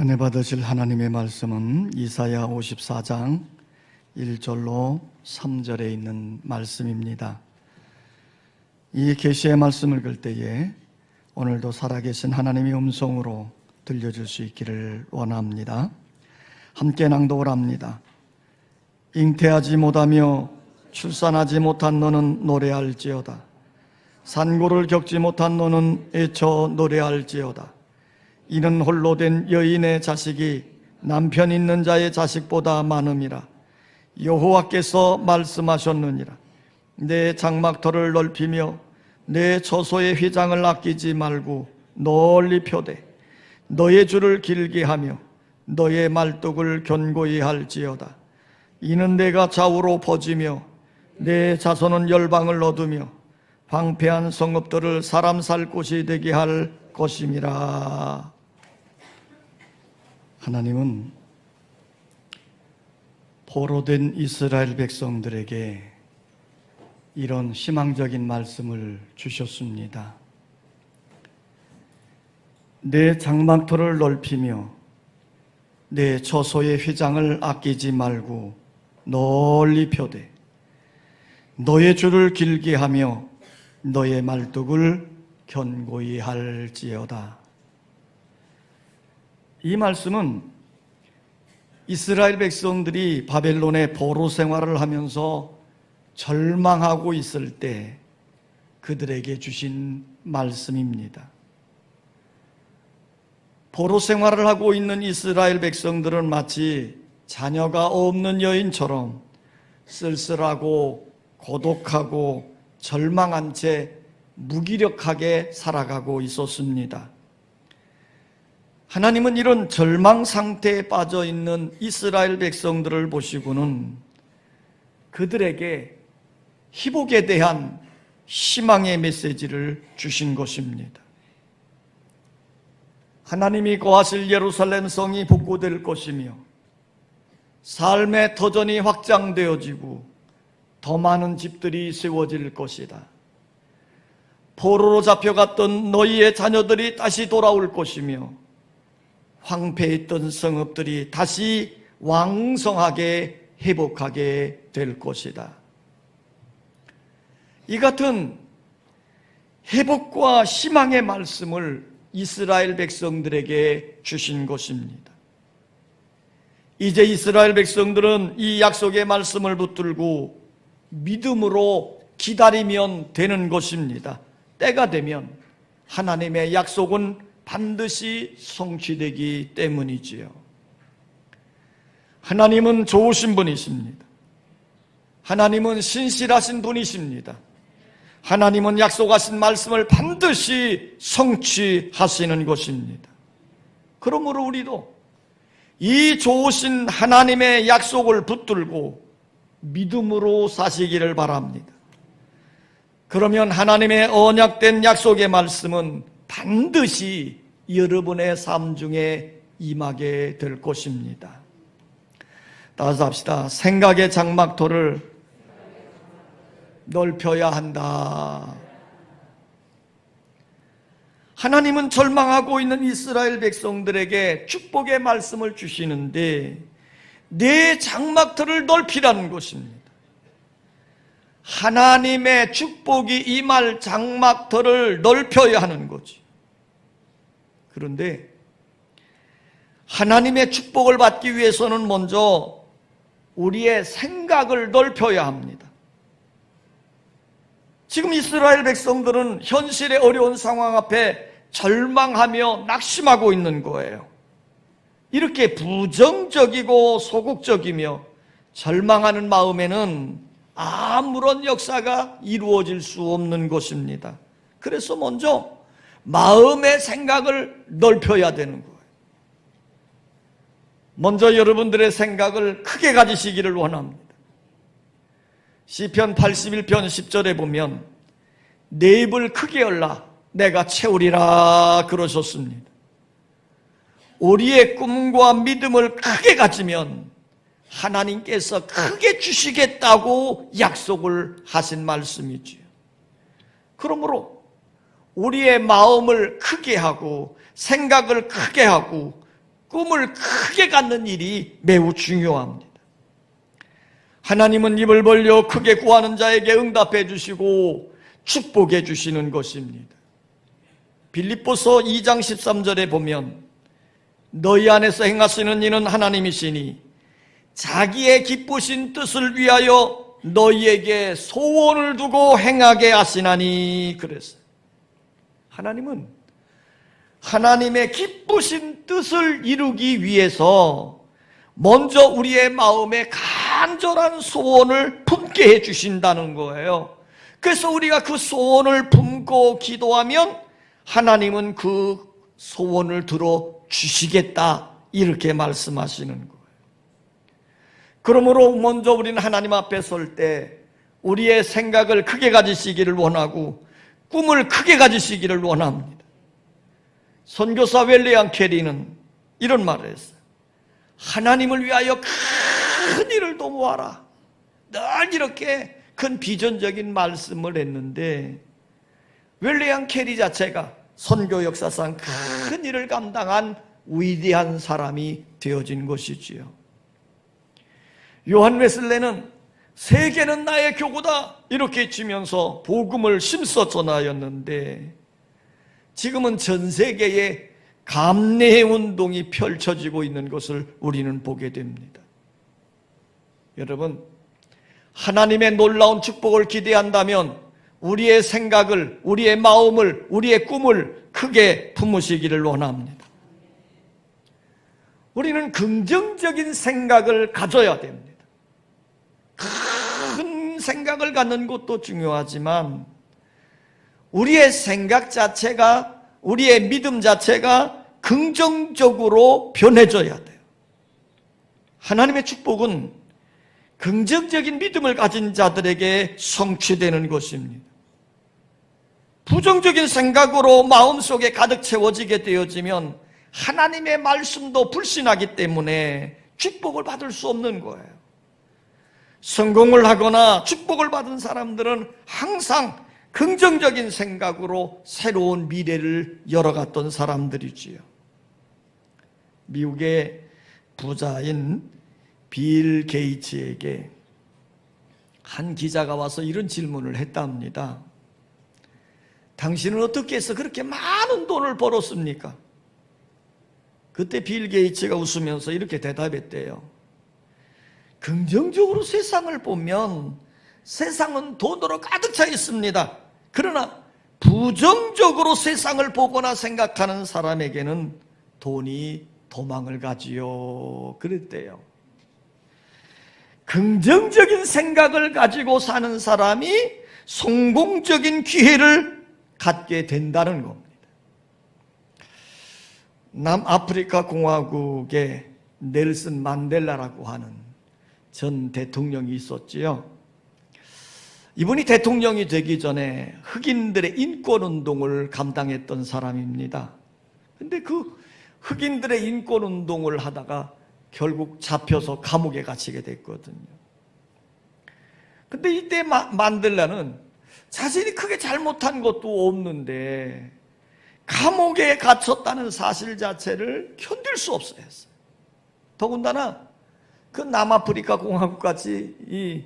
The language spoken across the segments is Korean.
은혜 받으실 하나님의 말씀은 이사야 54장 1절로 3절에 있는 말씀입니다. 이 계시의 말씀을 읽을 때에 오늘도 살아계신 하나님의 음성으로 들려줄 수 있기를 원합니다. 함께 낭독을 합니다. 잉태하지 못하며 출산하지 못한 너는 노래할지어다. 산고를 겪지 못한 너는 애쳐 노래할지어다. 이는 홀로 된 여인의 자식이 남편 있는 자의 자식보다 많음이라. 여호와께서 말씀하셨느니라. 내 장막터를 넓히며 내 처소의 휘장을 아끼지 말고 널리 펴되 너의 줄을 길게 하며 너의 말뚝을 견고히 할지어다. 이는 내가 좌우로 퍼지며 내 자손은 열방을 얻으며 황폐한 성읍들을 사람 살 곳이 되게 할 것임이라. 하나님은 포로된 이스라엘 백성들에게 이런 희망적인 말씀을 주셨습니다. 내 장막터를 넓히며 내 처소의 휘장을 아끼지 말고 널리 펴되 너의 줄을 길게 하며 너의 말뚝을 견고히 할지어다. 이 말씀은 이스라엘 백성들이 바벨론의 포로 생활을 하면서 절망하고 있을 때 그들에게 주신 말씀입니다. 포로 생활을 하고 있는 이스라엘 백성들은 마치 자녀가 없는 여인처럼 쓸쓸하고 고독하고 절망한 채 무기력하게 살아가고 있었습니다. 하나님은 이런 절망 상태에 빠져 있는 이스라엘 백성들을 보시고는 그들에게 회복에 대한 희망의 메시지를 주신 것입니다. 하나님이 거하실 예루살렘 성이 복구될 것이며 삶의 터전이 확장되어지고 더 많은 집들이 세워질 것이다. 포로로 잡혀갔던 너희의 자녀들이 다시 돌아올 것이며 황폐했던 성읍들이 다시 왕성하게 회복하게 될 것이다. 이 같은 회복과 희망의 말씀을 이스라엘 백성들에게 주신 것입니다. 이제 이스라엘 백성들은 이 약속의 말씀을 붙들고 믿음으로 기다리면 되는 것입니다. 때가 되면 하나님의 약속은 반드시 성취되기 때문이지요. 하나님은 좋으신 분이십니다. 하나님은 신실하신 분이십니다. 하나님은 약속하신 말씀을 반드시 성취하시는 것입니다. 그러므로 우리도 이 좋으신 하나님의 약속을 붙들고 믿음으로 사시기를 바랍니다. 그러면 하나님의 언약된 약속의 말씀은 반드시 여러분의 삶 중에 임하게 될 것입니다. 따라서 합시다. 생각의 장막터를 넓혀야 한다. 하나님은 절망하고 있는 이스라엘 백성들에게 축복의 말씀을 주시는데 내 장막터를 넓히라는 것입니다. 하나님의 축복이 임할 장막터를 넓혀야 하는 거지. 그런데 하나님의 축복을 받기 위해서는 먼저 우리의 생각을 넓혀야 합니다. 지금 이스라엘 백성들은 현실의 어려운 상황 앞에 절망하며 낙심하고 있는 거예요. 이렇게 부정적이고 소극적이며 절망하는 마음에는 아무런 역사가 이루어질 수 없는 것입니다. 그래서 먼저 마음의 생각을 넓혀야 되는 거예요. 먼저 여러분들의 생각을 크게 가지시기를 원합니다. 시편 81편 10절에 보면 내 입을 크게 열라 내가 채우리라 그러셨습니다. 우리의 꿈과 믿음을 크게 가지면 하나님께서 크게 주시겠다고 약속을 하신 말씀이지요. 그러므로 우리의 마음을 크게 하고 생각을 크게 하고 꿈을 크게 갖는 일이 매우 중요합니다. 하나님은 입을 벌려 크게 구하는 자에게 응답해 주시고 축복해 주시는 것입니다. 빌립보서 2장 13절에 보면 너희 안에서 행하시는 이는 하나님이시니 자기의 기쁘신 뜻을 위하여 너희에게 소원을 두고 행하게 하시나니 그랬어요. 하나님은 하나님의 기쁘신 뜻을 이루기 위해서 먼저 우리의 마음에 간절한 소원을 품게 해주신다는 거예요. 그래서 우리가 그 소원을 품고 기도하면 하나님은 그 소원을 들어주시겠다 이렇게 말씀하시는 거예요. 그러므로 먼저 우리는 하나님 앞에 설 때 우리의 생각을 크게 가지시기를 원하고 꿈을 크게 가지시기를 원합니다. 선교사 웰리안 캐리는 이런 말을 했어요. 하나님을 위하여 큰 일을 도모하라. 늘 이렇게 큰 비전적인 말씀을 했는데 웰리안 캐리 자체가 선교 역사상 큰 일을 감당한 위대한 사람이 되어진 것이지요. 요한 웨슬레는 세계는 나의 교구다 이렇게 치면서 복음을 심써 전하였는데 지금은 전 세계에 감례 운동이 펼쳐지고 있는 것을 우리는 보게 됩니다. 여러분, 하나님의 놀라운 축복을 기대한다면 우리의 생각을, 우리의 마음을, 우리의 꿈을 크게 품으시기를 원합니다. 우리는 긍정적인 생각을 가져야 됩니다. 큰 생각을 갖는 것도 중요하지만 우리의 생각 자체가, 우리의 믿음 자체가 긍정적으로 변해져야 돼요. 하나님의 축복은 긍정적인 믿음을 가진 자들에게 성취되는 것입니다. 부정적인 생각으로 마음속에 가득 채워지게 되어지면 하나님의 말씀도 불신하기 때문에 축복을 받을 수 없는 거예요. 성공을 하거나 축복을 받은 사람들은 항상 긍정적인 생각으로 새로운 미래를 열어갔던 사람들이지요. 미국의 부자인 빌 게이츠에게 한 기자가 와서 이런 질문을 했답니다. 당신은 어떻게 해서 그렇게 많은 돈을 벌었습니까? 그때 빌 게이츠가 웃으면서 이렇게 대답했대요. 긍정적으로 세상을 보면 세상은 돈으로 가득 차 있습니다. 그러나 부정적으로 세상을 보거나 생각하는 사람에게는 돈이 도망을 가지요. 그랬대요. 긍정적인 생각을 가지고 사는 사람이 성공적인 기회를 갖게 된다는 겁니다. 남아프리카 공화국에 넬슨 만델라라고 하는 전 대통령이 있었지요. 이분이 대통령이 되기 전에 흑인들의 인권운동을 감당했던 사람입니다. 근데 그 흑인들의 인권운동을 하다가 결국 잡혀서 감옥에 갇히게 됐거든요. 근데 이때 만델라는 자신이 크게 잘못한 것도 없는데 감옥에 갇혔다는 사실 자체를 견딜 수 없어 했어요. 더군다나 그 남아프리카 공화국같이 이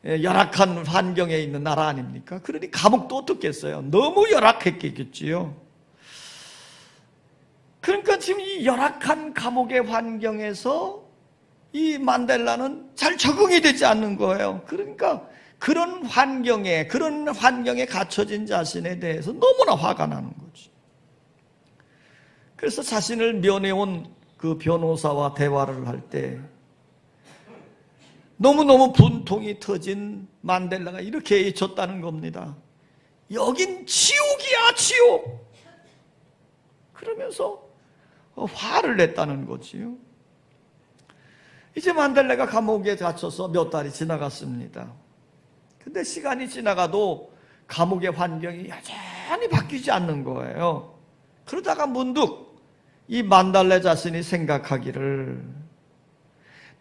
열악한 환경에 있는 나라 아닙니까? 그러니 감옥도 어떻겠어요? 너무 열악했겠지요. 그러니까 지금 이 열악한 감옥의 환경에서 이 만델라는 잘 적응이 되지 않는 거예요. 그러니까 그런 환경에 갇혀진 자신에 대해서 너무나 화가 나는 거지. 그래서 자신을 면회온 그 변호사와 대화를 할 때 너무너무 분통이 터진 만델라가 이렇게 외쳤다는 겁니다. 여긴 지옥이야, 지옥! 그러면서 화를 냈다는 거지요. 이제 만델라가 감옥에 갇혀서 몇 달이 지나갔습니다. 근데 시간이 지나가도 감옥의 환경이 여전히 바뀌지 않는 거예요. 그러다가 문득 이 만델라 자신이 생각하기를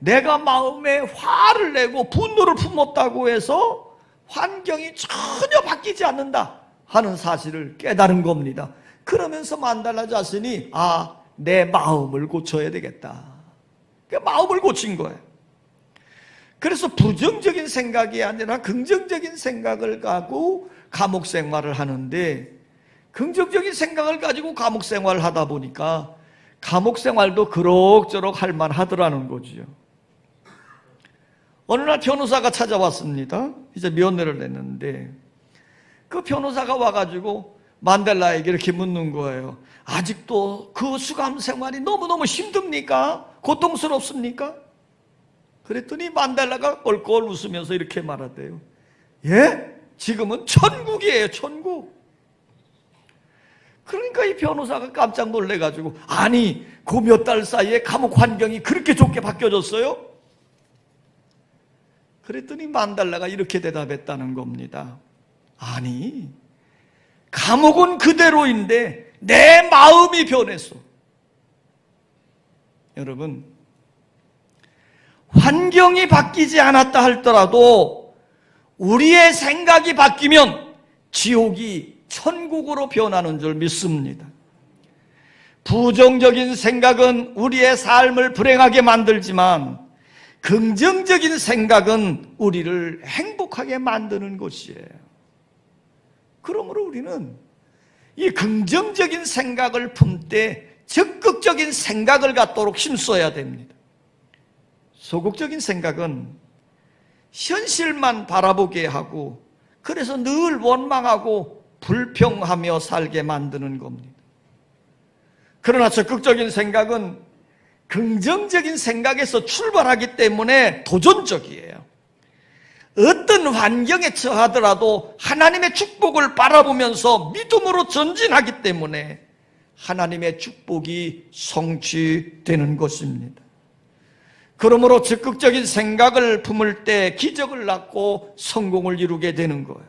내가 마음에 화를 내고 분노를 품었다고 해서 환경이 전혀 바뀌지 않는다 하는 사실을 깨달은 겁니다. 그러면서 만델라 자신이 내 마음을 고쳐야 되겠다. 마음을 고친 거예요. 그래서 부정적인 생각이 아니라 긍정적인 생각을 가지고 감옥 생활을 하는데, 긍정적인 생각을 가지고 감옥 생활을 하다 보니까 감옥 생활도 그럭저럭 할 만하더라는 거지요. 어느 날 변호사가 찾아왔습니다. 이제 면회를 냈는데 그 변호사가 와가지고 만델라에게 이렇게 묻는 거예요. 아직도 그 수감 생활이 너무너무 힘듭니까? 고통스럽습니까? 그랬더니 만델라가 껄껄 웃으면서 이렇게 말하대요. 예? 지금은 천국이에요, 천국. 그러니까 이 변호사가 깜짝 놀래가지고, 아니, 그 몇 달 사이에 감옥 환경이 그렇게 좋게 바뀌어졌어요? 그랬더니 만달라가 이렇게 대답했다는 겁니다. 아니, 감옥은 그대로인데 내 마음이 변했어. 여러분, 환경이 바뀌지 않았다 할지라도 우리의 생각이 바뀌면 지옥이 천국으로 변하는 줄 믿습니다. 부정적인 생각은 우리의 삶을 불행하게 만들지만 긍정적인 생각은 우리를 행복하게 만드는 것이에요. 그러므로 우리는 이 긍정적인 생각을 품되 적극적인 생각을 갖도록 힘써야 됩니다. 소극적인 생각은 현실만 바라보게 하고, 그래서 늘 원망하고 불평하며 살게 만드는 겁니다. 그러나 적극적인 생각은 긍정적인 생각에서 출발하기 때문에 도전적이에요. 어떤 환경에 처하더라도 하나님의 축복을 바라보면서 믿음으로 전진하기 때문에 하나님의 축복이 성취되는 것입니다. 그러므로 적극적인 생각을 품을 때 기적을 낳고 성공을 이루게 되는 거예요.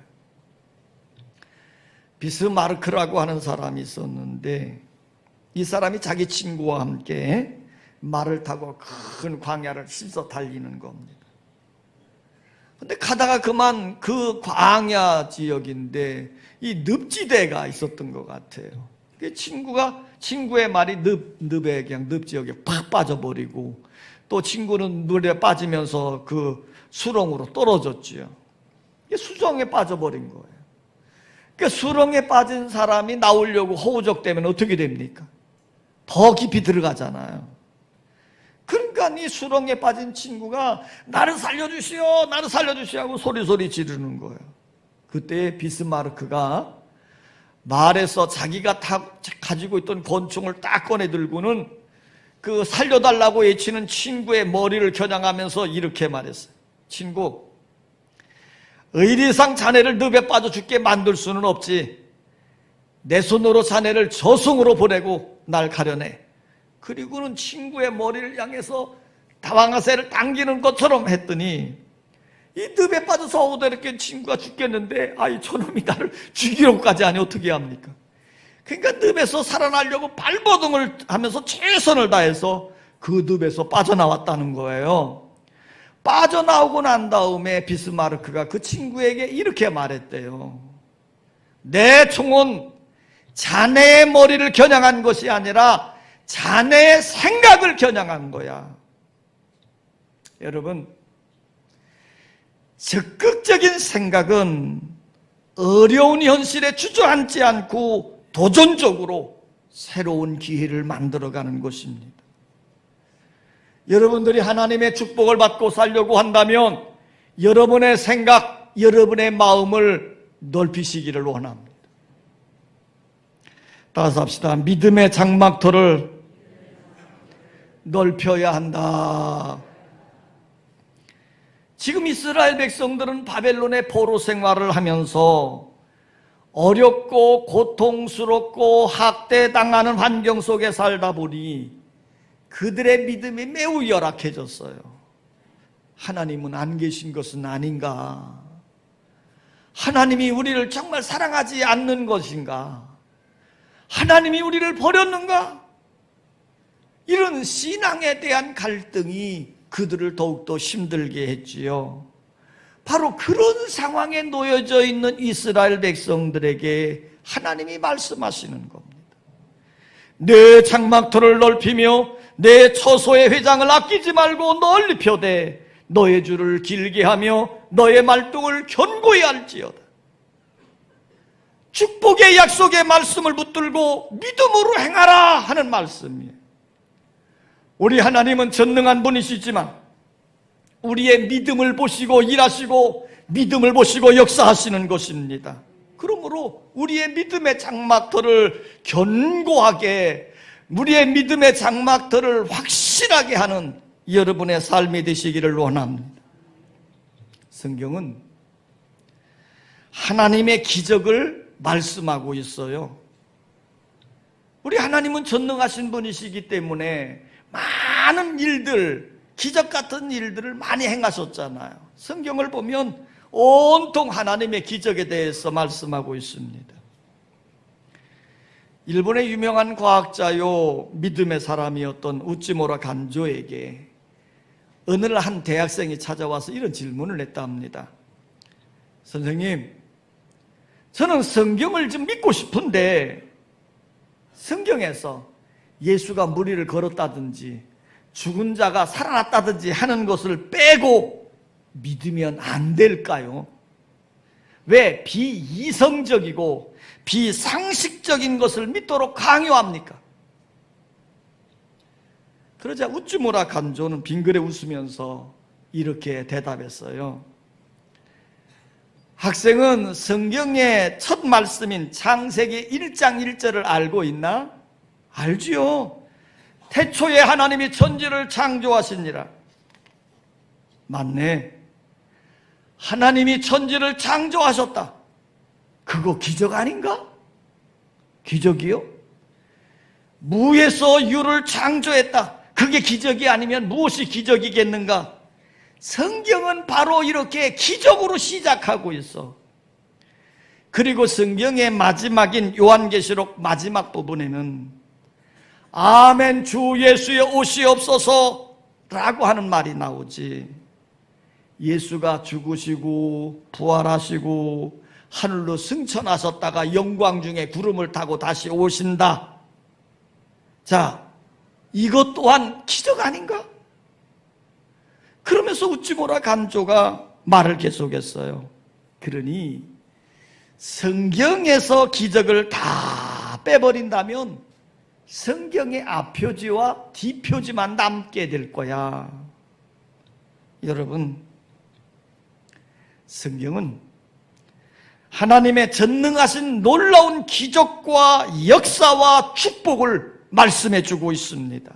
비스마르크라고 하는 사람이 있었는데, 이 사람이 자기 친구와 함께 말을 타고 큰 광야를 씻어 달리는 겁니다. 근데 가다가 그만 그 광야 지역인데 이 늪지대가 있었던 것 같아요. 친구의 말이 늪에 그냥 늪 지역에 팍 빠져버리고, 또 친구는 물에 빠지면서 그 수렁으로 떨어졌지요. 수렁에 빠져버린 거예요. 그러니까 수렁에 빠진 사람이 나오려고 허우적대면 어떻게 됩니까? 더 깊이 들어가잖아요. 그러니까 이 수렁에 빠진 친구가 나를 살려주시오, 나를 살려주시오 하고 소리 지르는 거예요. 그때 비스마르크가 말에서 자기가 가지고 있던 권총을 딱 꺼내 들고는 그 살려달라고 외치는 친구의 머리를 겨냥하면서 이렇게 말했어요. 친구, 의리상 자네를 늪에 빠져 죽게 만들 수는 없지. 내 손으로 자네를 저승으로 보내고 날 가려내. 그리고는 친구의 머리를 향해서 다방아쇠를 당기는 것처럼 했더니 이 늪에 빠져서 오다이렇게 친구가 죽겠는데, 아이 저놈이 나를 죽이려고까지 하니 어떻게 합니까? 그러니까 늪에서 살아나려고 발버둥을 하면서 최선을 다해서 그 늪에서 빠져나왔다는 거예요. 빠져나오고 난 다음에 비스마르크가 그 친구에게 이렇게 말했대요. 내 총은 자네의 머리를 겨냥한 것이 아니라 자네의 생각을 겨냥한 거야. 여러분, 적극적인 생각은 어려운 현실에 주저앉지 않고 도전적으로 새로운 기회를 만들어가는 것입니다. 여러분들이 하나님의 축복을 받고 살려고 한다면 여러분의 생각, 여러분의 마음을 넓히시기를 원합니다. 따라서 합시다. 믿음의 장막터를 넓혀야 한다. 지금 이스라엘 백성들은 바벨론의 포로 생활을 하면서 어렵고 고통스럽고 학대당하는 환경 속에 살다 보니 그들의 믿음이 매우 열악해졌어요. 하나님은 안 계신 것은 아닌가? 하나님이 우리를 정말 사랑하지 않는 것인가? 하나님이 우리를 버렸는가? 이런 신앙에 대한 갈등이 그들을 더욱더 힘들게 했지요. 바로 그런 상황에 놓여져 있는 이스라엘 백성들에게 하나님이 말씀하시는 겁니다. 내 장막터를 넓히며 내 처소의 회장을 아끼지 말고 널리 펴되 너의 줄을 길게 하며 너의 말뚝을 견고히 할지어다. 축복의 약속의 말씀을 붙들고 믿음으로 행하라 하는 말씀이에요. 우리 하나님은 전능한 분이시지만 우리의 믿음을 보시고 일하시고 믿음을 보시고 역사하시는 것입니다. 그러므로 우리의 믿음의 장막터를 견고하게, 우리의 믿음의 장막터를 확실하게 하는 여러분의 삶이 되시기를 원합니다. 성경은 하나님의 기적을 말씀하고 있어요. 우리 하나님은 전능하신 분이시기 때문에 많은 일들, 기적 같은 일들을 많이 행하셨잖아요. 성경을 보면 온통 하나님의 기적에 대해서 말씀하고 있습니다. 일본의 유명한 과학자요, 믿음의 사람이었던 우찌무라 간조에게 어느 날 한 대학생이 찾아와서 이런 질문을 했다 합니다. 선생님, 저는 성경을 좀 믿고 싶은데 성경에서 예수가 무리를 걸었다든지 죽은 자가 살아났다든지 하는 것을 빼고 믿으면 안 될까요? 왜 비이성적이고 비상식적인 것을 믿도록 강요합니까? 그러자 우찌무라 간조는 빙그레 웃으면서 이렇게 대답했어요. 학생은 성경의 첫 말씀인 창세기 1장 1절을 알고 있나? 알지요. 태초에 하나님이 천지를 창조하시니라. 맞네. 하나님이 천지를 창조하셨다. 그거 기적 아닌가? 기적이요? 무에서 유를 창조했다. 그게 기적이 아니면 무엇이 기적이겠는가? 성경은 바로 이렇게 기적으로 시작하고 있어. 그리고 성경의 마지막인 요한계시록 마지막 부분에는 아멘 주 예수의 오시옵소서 라고 하는 말이 나오지. 예수가 죽으시고 부활하시고 하늘로 승천하셨다가 영광 중에 구름을 타고 다시 오신다. 자, 이것 또한 기적 아닌가? 그러면서 우찌무라 간조가 말을 계속했어요. 그러니 성경에서 기적을 다 빼버린다면 성경의 앞표지와 뒷표지만 남게 될 거야. 여러분, 성경은 하나님의 전능하신 놀라운 기적과 역사와 축복을 말씀해 주고 있습니다.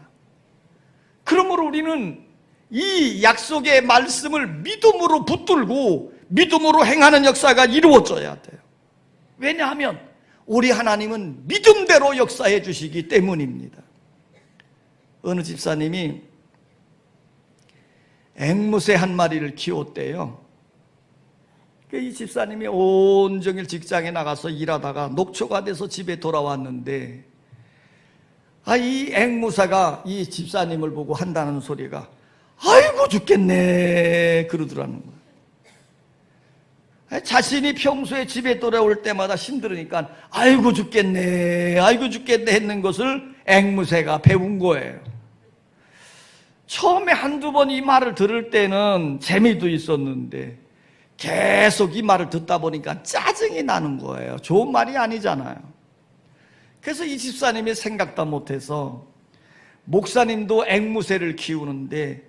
그러므로 우리는 이 약속의 말씀을 믿음으로 붙들고 믿음으로 행하는 역사가 이루어져야 돼요. 왜냐하면 우리 하나님은 믿음대로 역사해 주시기 때문입니다. 어느 집사님이 앵무새 한 마리를 키웠대요. 이 집사님이 온종일 직장에 나가서 일하다가 녹초가 돼서 집에 돌아왔는데 이 앵무새가 이 집사님을 보고 한다는 소리가 아이고 죽겠네 그러더라는 거예요. 자신이 평소에 집에 돌아올 때마다 힘들으니까 아이고 죽겠네 했는 것을 앵무새가 배운 거예요. 처음에 한두 번 이 말을 들을 때는 재미도 있었는데 계속 이 말을 듣다 보니까 짜증이 나는 거예요. 좋은 말이 아니잖아요. 그래서 이 집사님이 생각도 못해서 목사님도 앵무새를 키우는데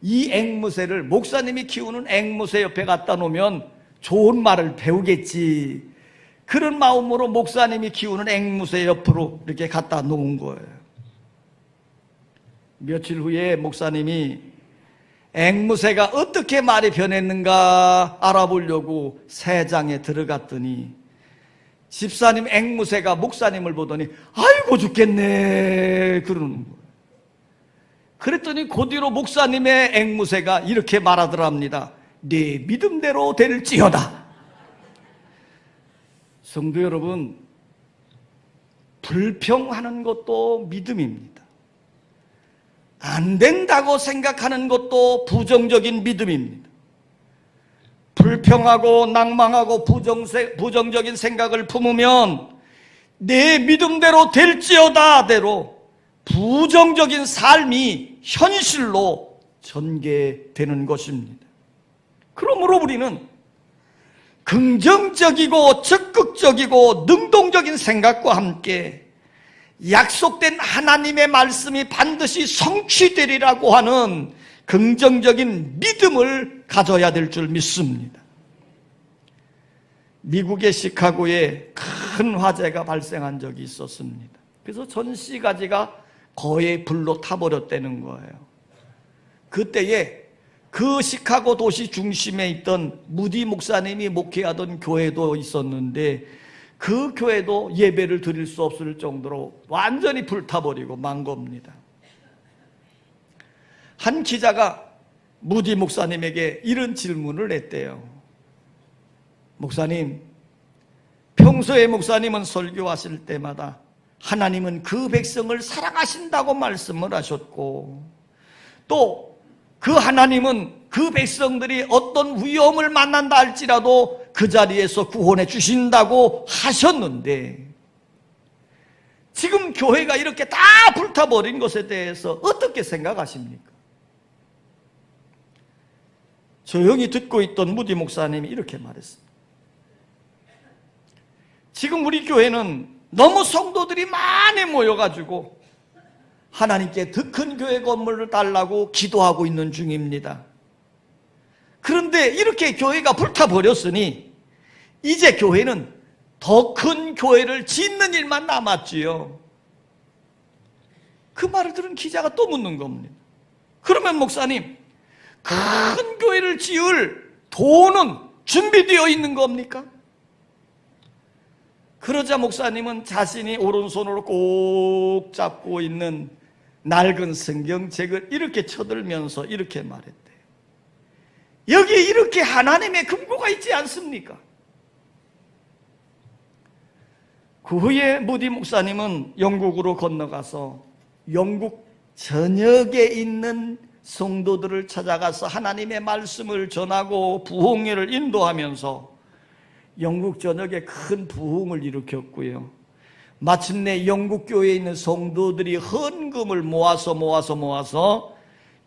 이 앵무새를 목사님이 키우는 앵무새 옆에 갖다 놓으면 좋은 말을 배우겠지. 그런 마음으로 목사님이 키우는 앵무새 옆으로 이렇게 갖다 놓은 거예요. 며칠 후에 목사님이 앵무새가 어떻게 말이 변했는가 알아보려고 새장에 들어갔더니 집사님 앵무새가 목사님을 보더니 아이고 죽겠네 그러는 거예요. 그랬더니 그 뒤로 목사님의 앵무새가 이렇게 말하더랍니다. 네 믿음대로 될지어다. 성도 여러분, 불평하는 것도 믿음입니다. 안 된다고 생각하는 것도 부정적인 믿음입니다. 불평하고 낭망하고 부정적인 생각을 품으면 내 믿음대로 될지어다대로 부정적인 삶이 현실로 전개되는 것입니다. 그러므로 우리는 긍정적이고 적극적이고 능동적인 생각과 함께 약속된 하나님의 말씀이 반드시 성취되리라고 하는 긍정적인 믿음을 가져야 될 줄 믿습니다. 미국의 시카고에 큰 화재가 발생한 적이 있었습니다. 그래서 전 시가지가 거의 불로 타버렸다는 거예요. 그때에 그 시카고 도시 중심에 있던 무디 목사님이 목회하던 교회도 있었는데 그 교회도 예배를 드릴 수 없을 정도로 완전히 불타버리고 만 겁니다. 한 기자가 무디 목사님에게 이런 질문을 했대요. 목사님, 평소에 목사님은 설교하실 때마다 하나님은 그 백성을 사랑하신다고 말씀을 하셨고 또 그 하나님은 그 백성들이 어떤 위험을 만난다 할지라도 그 자리에서 구원해 주신다고 하셨는데 지금 교회가 이렇게 다 불타버린 것에 대해서 어떻게 생각하십니까? 조용히 듣고 있던 무디 목사님이 이렇게 말했습니다. 지금 우리 교회는 너무 성도들이 많이 모여가지고 하나님께 더 큰 교회 건물을 달라고 기도하고 있는 중입니다. 그런데 이렇게 교회가 불타버렸으니 이제 교회는 더 큰 교회를 짓는 일만 남았지요. 그 말을 들은 기자가 또 묻는 겁니다. 그러면 목사님, 큰 교회를 지을 돈은 준비되어 있는 겁니까? 그러자 목사님은 자신이 오른손으로 꼭 잡고 있는 낡은 성경책을 이렇게 쳐들면서 이렇게 말했대요. 여기 이렇게 하나님의 금고가 있지 않습니까? 그 후에 무디 목사님은 영국으로 건너가서 영국 전역에 있는 성도들을 찾아가서 하나님의 말씀을 전하고 부흥회를 인도하면서 영국 전역에 큰 부흥을 일으켰고요. 마침내 영국 교회에 있는 성도들이 헌금을 모아서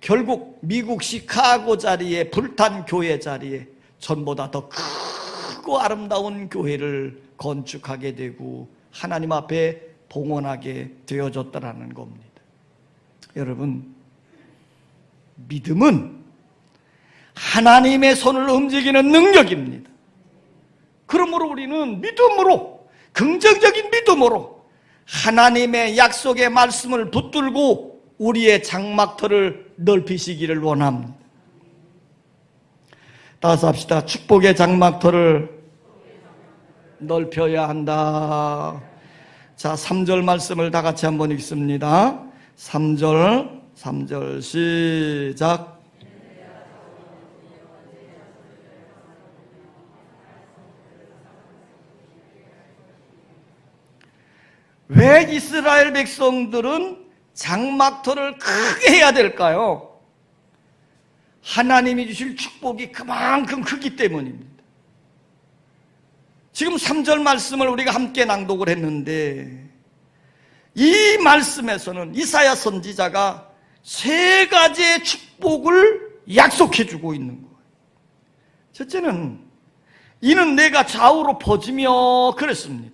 결국 미국 시카고 자리에 불탄 교회 자리에 전보다 더 크고 아름다운 교회를 건축하게 되고 하나님 앞에 봉헌하게 되어졌다라는 겁니다. 여러분, 믿음은 하나님의 손을 움직이는 능력입니다. 그러므로 우리는 믿음으로, 긍정적인 믿음으로 하나님의 약속의 말씀을 붙들고 우리의 장막터를 넓히시기를 원합니다. 따라서 합시다. 축복의 장막터를 넓혀야 한다. 자, 3절 말씀을 다 같이 한번 읽습니다. 3절 시작. 왜 이스라엘 백성들은 장막터를 크게 해야 될까요? 하나님이 주실 축복이 그만큼 크기 때문입니다. 지금 3절 말씀을 우리가 함께 낭독을 했는데 이 말씀에서는 이사야 선지자가 세 가지의 축복을 약속해 주고 있는 거예요. 첫째는 이는 내가 좌우로 퍼지며 그랬습니다.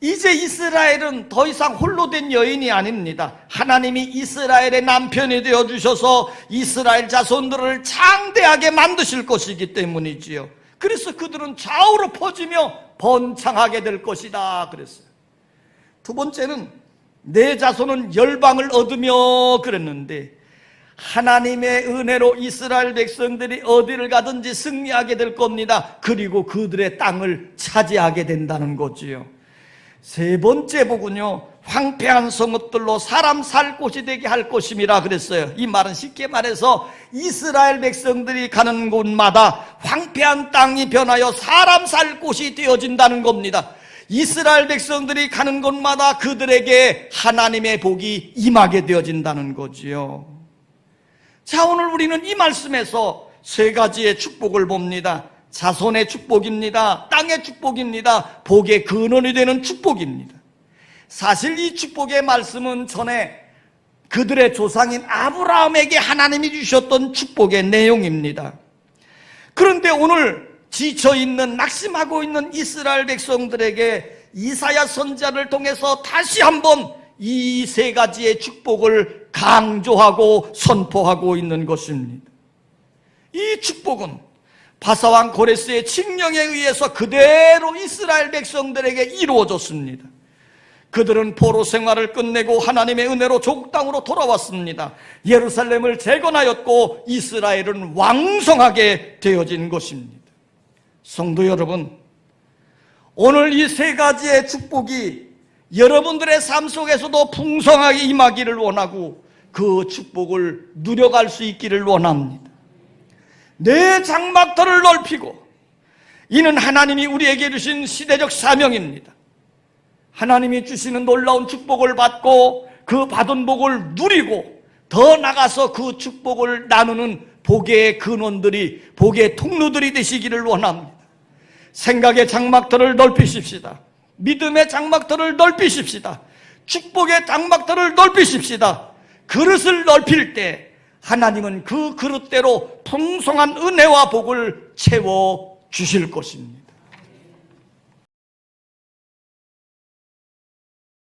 이제 이스라엘은 더 이상 홀로 된 여인이 아닙니다. 하나님이 이스라엘의 남편이 되어주셔서 이스라엘 자손들을 창대하게 만드실 것이기 때문이지요. 그래서 그들은 좌우로 퍼지며 번창하게 될 것이다 그랬어요. 두 번째는 내 자손은 열방을 얻으며 그랬는데 하나님의 은혜로 이스라엘 백성들이 어디를 가든지 승리하게 될 겁니다. 그리고 그들의 땅을 차지하게 된다는 거지요. 세 번째 복은요, 황폐한 성읍들로 사람 살 곳이 되게 할 것임이라 그랬어요. 이 말은 쉽게 말해서 이스라엘 백성들이 가는 곳마다 황폐한 땅이 변하여 사람 살 곳이 되어진다는 겁니다. 이스라엘 백성들이 가는 곳마다 그들에게 하나님의 복이 임하게 되어진다는 거지요. 자, 오늘 우리는 이 말씀에서 세 가지의 축복을 봅니다. 자손의 축복입니다. 땅의 축복입니다. 복의 근원이 되는 축복입니다. 사실 이 축복의 말씀은 전에 그들의 조상인 아브라함에게 하나님이 주셨던 축복의 내용입니다. 그런데 오늘 지쳐있는, 낙심하고 있는 이스라엘 백성들에게 이사야 선지자를 통해서 다시 한번 이 세 가지의 축복을 강조하고 선포하고 있는 것입니다. 이 축복은 바사왕 고레스의 칙령에 의해서 그대로 이스라엘 백성들에게 이루어졌습니다. 그들은 포로 생활을 끝내고 하나님의 은혜로 조국 땅으로 돌아왔습니다. 예루살렘을 재건하였고 이스라엘은 왕성하게 되어진 것입니다. 성도 여러분, 오늘 이 세 가지의 축복이 여러분들의 삶 속에서도 풍성하게 임하기를 원하고 그 축복을 누려갈 수 있기를 원합니다. 내 장막터를 넓히고, 이는 하나님이 우리에게 주신 시대적 사명입니다. 하나님이 주시는 놀라운 축복을 받고 그 받은 복을 누리고 더 나가서 그 축복을 나누는 복의 근원들이, 복의 통로들이 되시기를 원합니다. 생각의 장막터를 넓히십시다. 믿음의 장막터를 넓히십시다. 축복의 장막터를 넓히십시다. 그릇을 넓힐 때 하나님은 그 그릇대로 풍성한 은혜와 복을 채워 주실 것입니다.